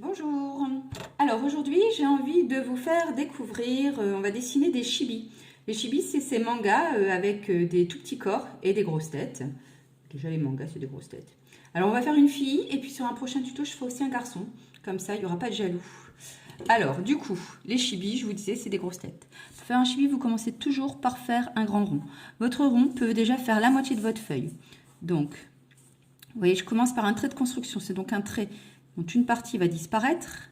Bonjour. Alors aujourd'hui, j'ai envie de vous faire découvrir, on va dessiner des chibis. Les chibis, c'est ces mangas avec des tout petits corps et des grosses têtes. Déjà les mangas, c'est des grosses têtes. Alors on va faire une fille et puis sur un prochain tuto, je ferai aussi un garçon. Comme ça, il n'y aura pas de jaloux. Alors du coup, les chibis, je vous disais, c'est des grosses têtes. Pour faire un chibi, vous commencez toujours par faire un grand rond. Votre rond peut déjà faire la moitié de votre feuille. Donc, vous voyez, je commence par un trait de construction. C'est donc un trait dont une partie va disparaître.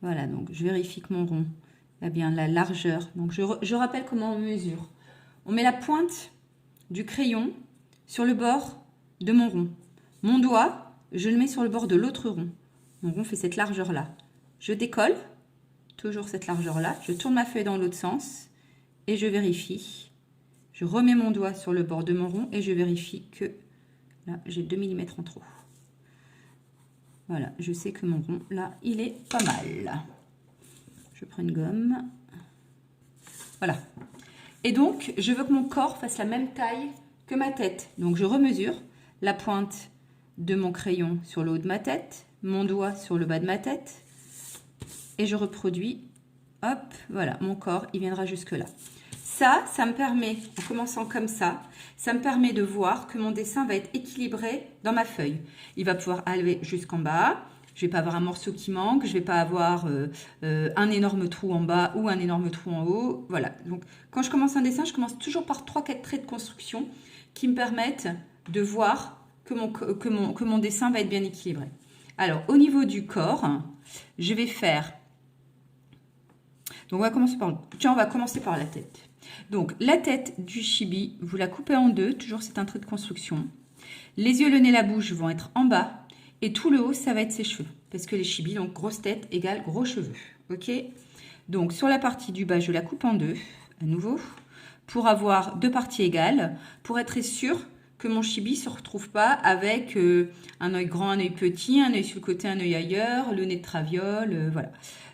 Voilà, donc je vérifie que mon rond a bien la largeur. Donc je rappelle comment on mesure. On met la pointe du crayon sur le bord de mon rond. Mon doigt, je le mets sur le bord de l'autre rond. Mon rond fait cette largeur-là. Je décolle, toujours cette largeur-là. Je tourne ma feuille dans l'autre sens et je vérifie. Je remets mon doigt sur le bord de mon rond et je vérifie que là, j'ai 2 mm en trop. Voilà, je sais que mon rond, là, il est pas mal. Je prends une gomme. Voilà. Et donc, je veux que mon corps fasse la même taille que ma tête. Donc, je remesure la pointe de mon crayon sur le haut de ma tête, mon doigt sur le bas de ma tête, et je reproduis. Hop, voilà, mon corps, il viendra jusque là. Ça me permet, en commençant comme ça me permet de voir que mon dessin va être équilibré dans ma feuille. Il va pouvoir aller jusqu'en bas. Je ne vais pas avoir un morceau qui manque. Je ne vais pas avoir un énorme trou en bas ou un énorme trou en haut. Voilà. Donc, quand je commence un dessin, je commence toujours par 3-4 traits de construction qui me permettent de voir que mon dessin va être bien équilibré. Alors, au niveau du corps, je vais faire... Donc, on va commencer par la tête. Donc, la tête du chibi, vous la coupez en deux. Toujours, c'est un trait de construction. Les yeux, le nez, la bouche vont être en bas. Et tout le haut, ça va être ses cheveux. Parce que les chibis, donc grosse tête égale gros cheveux. Ok? Donc, sur la partie du bas, je la coupe en deux. À nouveau. Pour avoir deux parties égales. Pour être sûr que mon chibi ne se retrouve pas avec un œil grand, un œil petit, un œil sur le côté, un œil ailleurs, le nez de traviole. Voilà.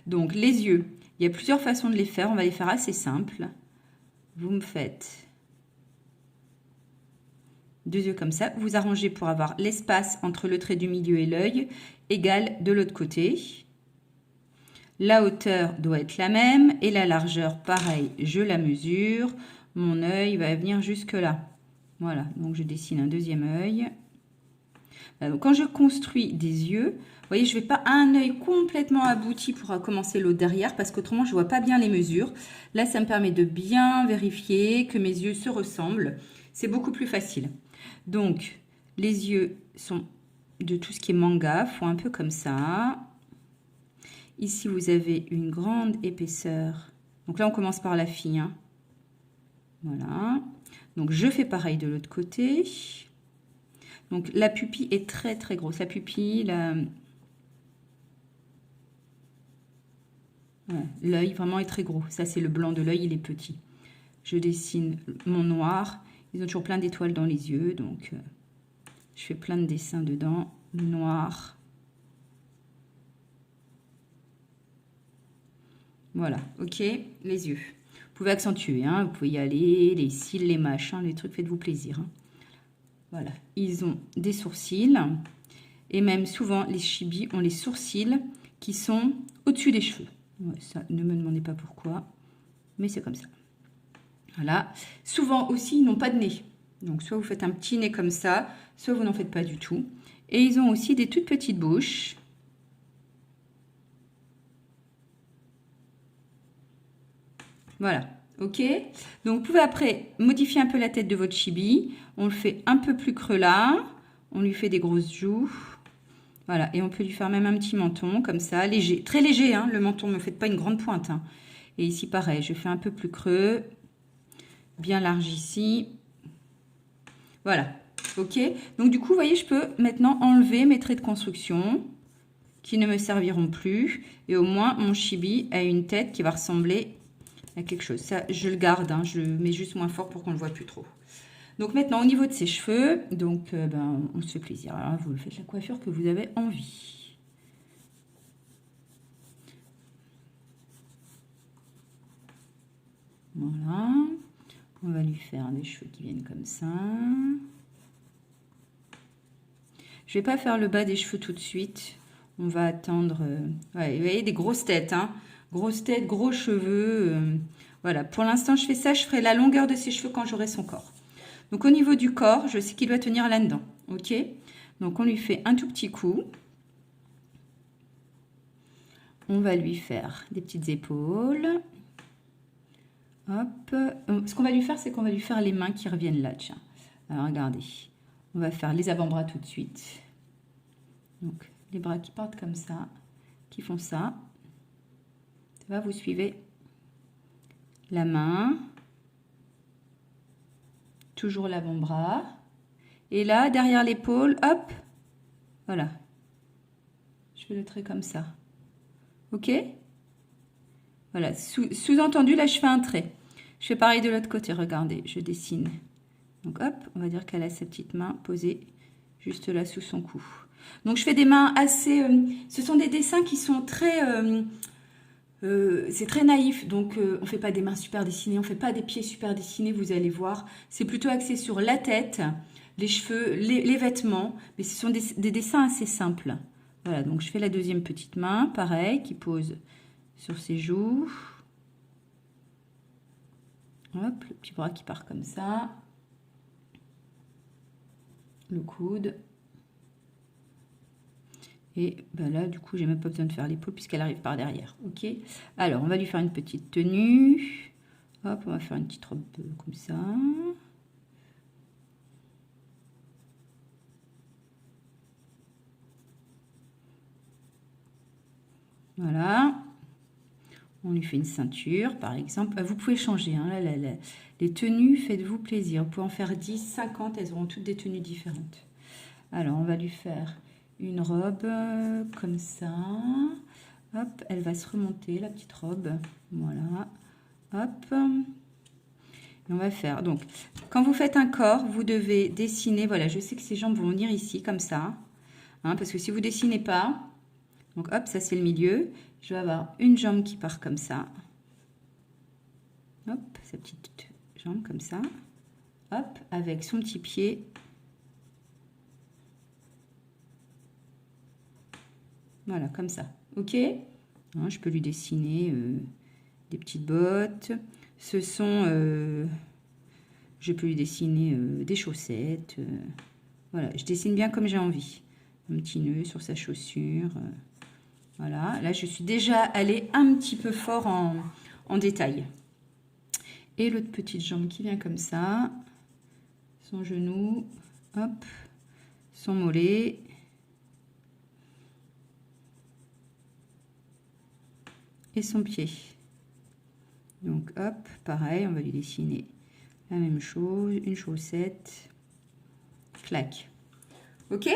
Donc, les yeux, il y a plusieurs façons de les faire. On va les faire assez simples. Vous me faites deux yeux comme ça. Vous arrangez pour avoir l'espace entre le trait du milieu et l'œil égal de l'autre côté. La hauteur doit être la même et la largeur, pareil, je la mesure. Mon œil va venir jusque là. Voilà, donc je dessine un deuxième œil. Donc quand je construis des yeux, vous voyez, je ne vais pas un œil complètement abouti pour commencer l'autre derrière parce qu'autrement, je ne vois pas bien les mesures. Là, ça me permet de bien vérifier que mes yeux se ressemblent. C'est beaucoup plus facile. Donc, les yeux sont de tout ce qui est manga, font un peu comme ça. Ici, vous avez une grande épaisseur. Donc là, on commence par la fille. Hein. Voilà. Donc, je fais pareil de l'autre côté. Donc, la pupille est très, très grosse. La pupille, l'œil vraiment est très gros. Ça, c'est le blanc de l'œil, il est petit. Je dessine mon noir. Ils ont toujours plein d'étoiles dans les yeux, donc je fais plein de dessins dedans. Le noir. Voilà, ok, les yeux. Vous pouvez accentuer, hein, vous pouvez y aller, les cils, les machins, les trucs, faites-vous plaisir. Hein. Voilà, ils ont des sourcils. Et même souvent, les chibis ont les sourcils qui sont au-dessus des cheveux. Ouais, ça, ne me demandez pas pourquoi, mais c'est comme ça. Voilà. Souvent aussi, ils n'ont pas de nez. Donc, soit vous faites un petit nez comme ça, soit vous n'en faites pas du tout. Et ils ont aussi des toutes petites bouches. Voilà. Ok? Donc, vous pouvez après modifier un peu la tête de votre chibi. On le fait un peu plus creux là. On lui fait des grosses joues. Voilà. Et on peut lui faire même un petit menton comme ça, léger. Très léger, hein, le menton. Ne faites pas une grande pointe. Hein. Et ici, pareil, je fais un peu plus creux. Bien large ici. Voilà, ok. Donc du coup, vous voyez, je peux maintenant enlever mes traits de construction qui ne me serviront plus. Et au moins, mon chibi a une tête qui va ressembler à quelque chose. Ça, je le garde, hein, je le mets juste moins fort pour qu'on ne le voit plus trop. Donc maintenant, au niveau de ses cheveux, donc on se fait plaisir. Alors, vous faites la coiffure que vous avez envie. Voilà. On va lui faire des cheveux qui viennent comme ça. Je vais pas faire le bas des cheveux tout de suite. On va attendre... ouais, vous voyez, des grosses têtes, hein. Grosses têtes, gros cheveux. Voilà, pour l'instant, je fais ça. Je ferai la longueur de ses cheveux quand j'aurai son corps. Donc, au niveau du corps, je sais qu'il doit tenir là-dedans. OK? Donc, on lui fait un tout petit coup. On va lui faire des petites épaules. Hop. Ce qu'on va lui faire, c'est qu'on va lui faire les mains qui reviennent là, tiens. Alors, regardez. On va faire les avant-bras tout de suite. Donc, les bras qui partent comme ça, qui font ça. Ça va, vous suivez? La main. Toujours l'avant-bras. Et là, derrière l'épaule, hop. Voilà. Je fais le trait comme ça. OK? Voilà. Sous-entendu, là, je fais un trait. Je fais pareil de l'autre côté. Regardez, je dessine. Donc, hop, on va dire qu'elle a sa petite main posée juste là sous son cou. Donc, je fais des mains assez... ce sont des dessins qui sont très... c'est très naïf. Donc, on ne fait pas des mains super dessinées. On ne fait pas des pieds super dessinés, vous allez voir. C'est plutôt axé sur la tête, les cheveux, les vêtements. Mais ce sont des dessins assez simples. Voilà, donc je fais la deuxième petite main, pareil, qui pose sur ses joues. Hop, le petit bras qui part comme ça. Le coude. Et ben là, du coup, j'ai même pas besoin de faire l'épaule puisqu'elle arrive par derrière. OK? Alors, on va lui faire une petite tenue. Hop, on va faire une petite robe comme ça. Voilà. On lui fait une ceinture, par exemple. Vous pouvez changer. Hein, les tenues, faites-vous plaisir. Vous pouvez en faire 10, 50. Elles auront toutes des tenues différentes. Alors, on va lui faire une robe comme ça. Hop, elle va se remonter, la petite robe. Voilà. Hop. Et on va faire. Donc, quand vous faites un corps, vous devez dessiner. Voilà, je sais que ces jambes vont venir ici, comme ça. Hein, parce que si vous ne dessinez pas... Donc, hop, ça, c'est le milieu. Je vais avoir une jambe qui part comme ça. Hop, sa petite jambe comme ça. Hop, avec son petit pied. Voilà, comme ça. OK? Hein, je peux lui dessiner des petites bottes. Ce sont... je peux lui dessiner des chaussettes. Voilà, je dessine bien comme j'ai envie. Un petit nœud sur sa chaussure. Voilà, là je suis déjà allée un petit peu fort en détail. Et l'autre petite jambe qui vient comme ça, son genou, hop, son mollet. Et son pied. Donc hop, pareil, on va lui dessiner la même chose, une chaussette, clac. OK?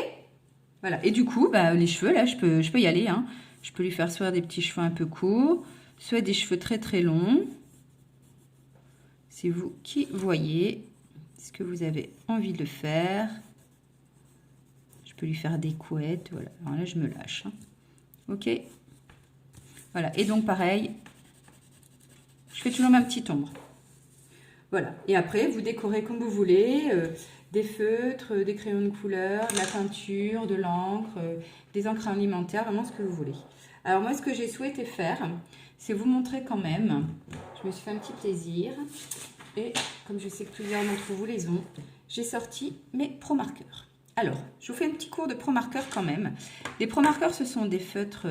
Voilà, et du coup, bah, les cheveux, là, je peux y aller, hein. Je peux lui faire soit des petits cheveux un peu courts, soit des cheveux très très longs. C'est vous qui voyez ce que vous avez envie de faire. Je peux lui faire des couettes, voilà. Alors là, je me lâche. Hein. OK? Voilà, et donc pareil, je fais toujours ma petite ombre. Voilà, et après, vous décorez comme vous voulez. Des feutres, des crayons de couleur, de la peinture, de l'encre, des encres alimentaires, vraiment ce que vous voulez. Alors moi, ce que j'ai souhaité faire, c'est vous montrer quand même. Je me suis fait un petit plaisir. Et comme je sais que plusieurs d'entre vous les ont, j'ai sorti mes pro-marqueurs. Alors, je vous fais un petit cours de pro-marqueurs quand même. Les pro-marqueurs, ce sont des feutres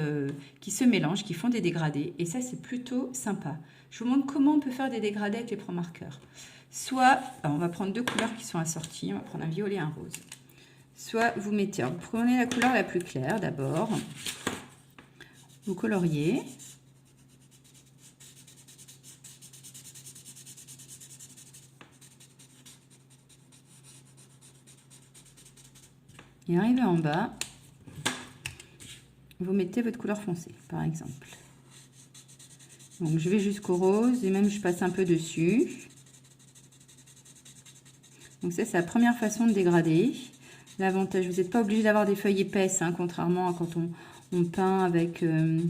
qui se mélangent, qui font des dégradés. Et ça, c'est plutôt sympa. Je vous montre comment on peut faire des dégradés avec les pro-marqueurs. Soit, alors on va prendre deux couleurs qui sont assorties. On va prendre un violet et un rose. Soit vous mettez, alors vous prenez la couleur la plus claire d'abord. Vous coloriez. Et arrivé en bas, vous mettez votre couleur foncée, par exemple. Donc je vais jusqu'au rose et même je passe un peu dessus. Donc ça, c'est la première façon de dégrader. L'avantage, vous n'êtes pas obligé d'avoir des feuilles épaisses, hein, contrairement à quand on peint avec de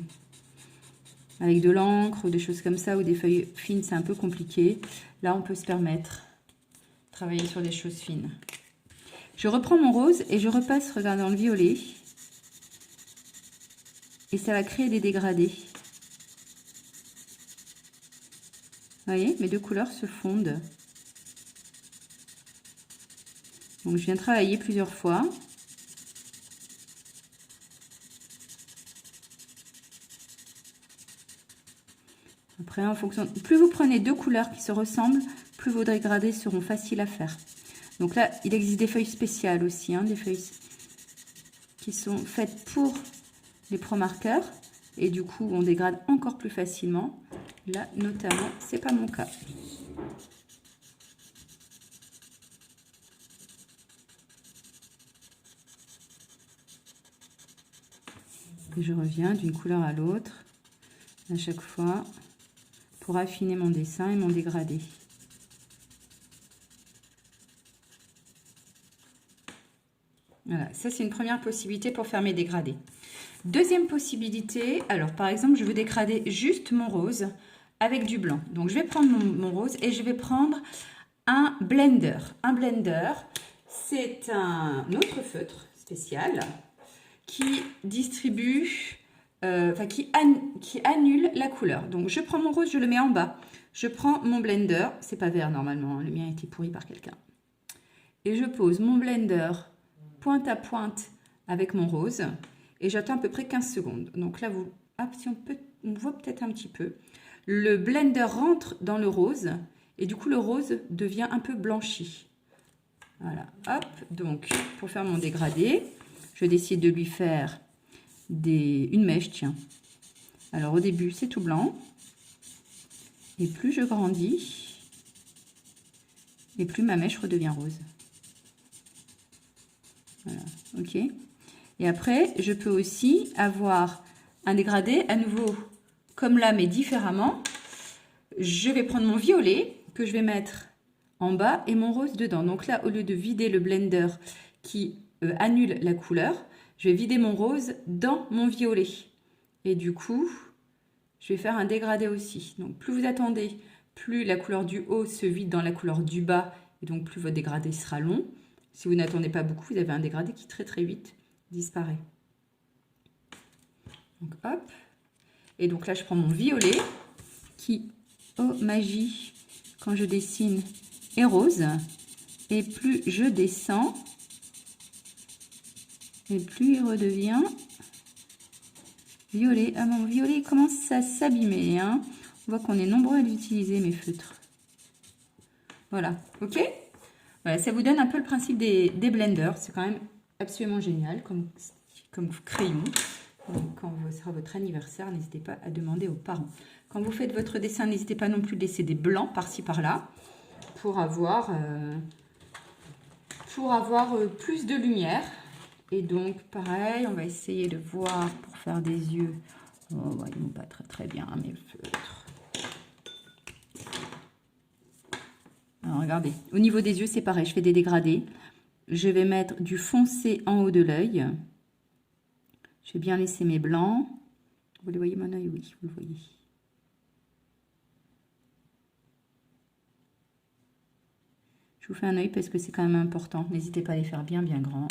l'encre ou des choses comme ça, ou des feuilles fines, c'est un peu compliqué. Là, on peut se permettre de travailler sur des choses fines. Je reprends mon rose et je repasse, regarde, dans le violet. Et ça va créer des dégradés. Vous voyez, mes deux couleurs se fondent. Donc, je viens travailler plusieurs fois. Après, en fonction, plus vous prenez deux couleurs qui se ressemblent, plus vos dégradés seront faciles à faire. Donc là, il existe des feuilles spéciales aussi, hein, des feuilles qui sont faites pour les pro-marqueurs. Et du coup, on dégrade encore plus facilement. Là, notamment, c'est pas mon cas. Et je reviens d'une couleur à l'autre, à chaque fois, pour affiner mon dessin et mon dégradé. Voilà, ça c'est une première possibilité pour faire mes dégradés. Deuxième possibilité, alors par exemple, je veux dégrader juste mon rose avec du blanc. Donc je vais prendre mon rose et je vais prendre un blender. Un blender, c'est un autre feutre spécial qui distribue, qui annule la couleur. Donc je prends mon rose, je le mets en bas. Je prends mon blender, c'est pas vert normalement, hein, le mien a été pourri par quelqu'un. Et je pose mon blender pointe à pointe avec mon rose et j'attends à peu près 15 secondes. Donc là, on voit peut-être un petit peu. Le blender rentre dans le rose et du coup, le rose devient un peu blanchi. Voilà, hop. Donc, pour faire mon dégradé, je décide de lui faire une mèche, tiens. Alors, au début, c'est tout blanc. Et plus je grandis, et plus ma mèche redevient rose. Voilà, ok. Et après, je peux aussi avoir un dégradé à nouveau comme là, mais différemment. Je vais prendre mon violet que je vais mettre en bas et mon rose dedans. Donc là, au lieu de vider le blender qui annule la couleur, je vais vider mon rose dans mon violet. Et du coup, je vais faire un dégradé aussi. Donc plus vous attendez, plus la couleur du haut se vide dans la couleur du bas et donc plus votre dégradé sera long. Si vous n'attendez pas beaucoup, vous avez un dégradé qui très vite disparaît. Donc hop. Et donc là, je prends mon violet qui, oh magie, quand je dessine, est rose. Et plus je descends, et plus il redevient violet. Ah, mon violet commence à s'abîmer, hein. On voit qu'on est nombreux à l'utiliser, mes feutres. Voilà, ok? Voilà, ça vous donne un peu le principe des blenders. C'est quand même absolument génial comme crayon. Donc, quand ce sera votre anniversaire, n'hésitez pas à demander aux parents. Quand vous faites votre dessin, n'hésitez pas non plus de laisser des blancs par-ci par-là pour avoir plus de lumière. Et donc, pareil, on va essayer de voir pour faire des yeux. Oh, ouais, ils vont pas très bien, mes feutres. Alors, regardez, au niveau des yeux, c'est pareil, je fais des dégradés. Je vais mettre du foncé en haut de l'œil. Je vais bien laisser mes blancs. Vous les voyez, mon œil? Oui, vous le voyez. Je vous fais un œil parce que c'est quand même important. N'hésitez pas à les faire bien grands.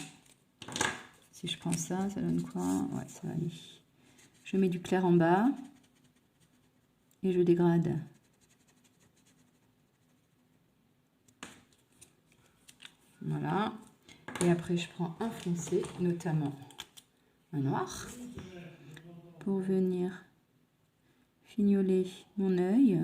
Si je prends ça, ça donne quoi? Ouais, ça va aller. Je mets du clair en bas. Et je dégrade. Voilà. Et après, je prends un foncé, notamment un noir, pour venir fignoler mon œil.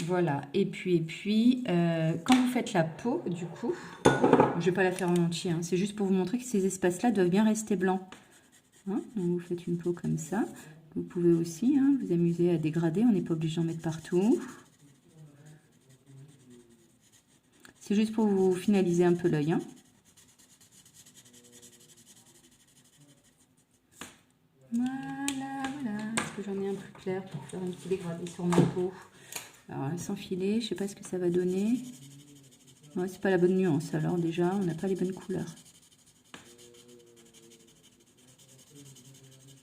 Voilà, et puis quand vous faites la peau, du coup, je ne vais pas la faire en entier, hein, c'est juste pour vous montrer que ces espaces-là doivent bien rester blancs. Hein, donc vous faites une peau comme ça. Vous pouvez aussi vous amuser à dégrader, on n'est pas obligé d'en mettre partout. C'est juste pour vous finaliser un peu l'œil. Hein. Voilà. Est-ce que j'en ai un plus clair pour faire un petit dégradé sur ma peau? Alors, sans filet, je ne sais pas ce que ça va donner. Ouais, c'est pas la bonne nuance, alors déjà, on n'a pas les bonnes couleurs.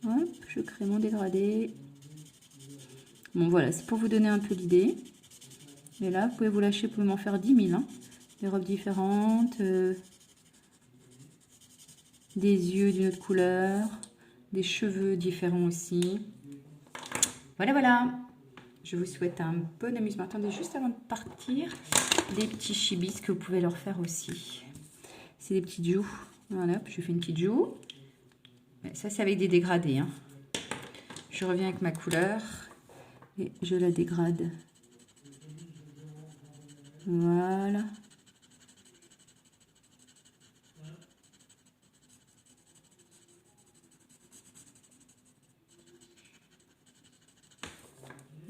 Hop, je crée mon dégradé. Bon, voilà, c'est pour vous donner un peu l'idée. Et là, vous pouvez vous lâcher, vous pouvez m'en faire 10 000. Hein. Des robes différentes, des yeux d'une autre couleur, des cheveux différents aussi. Voilà, voilà. Je vous souhaite un bon amusement. Attendez, juste avant de partir, des petits chibis que vous pouvez leur faire aussi. C'est des petites joues. Voilà, je fais une petite joue. Mais ça, c'est avec des dégradés. Hein. Je reviens avec ma couleur et je la dégrade. Voilà.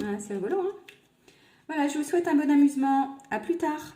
Ah, c'est rigolo, hein? Voilà, je vous souhaite un bon amusement. À plus tard.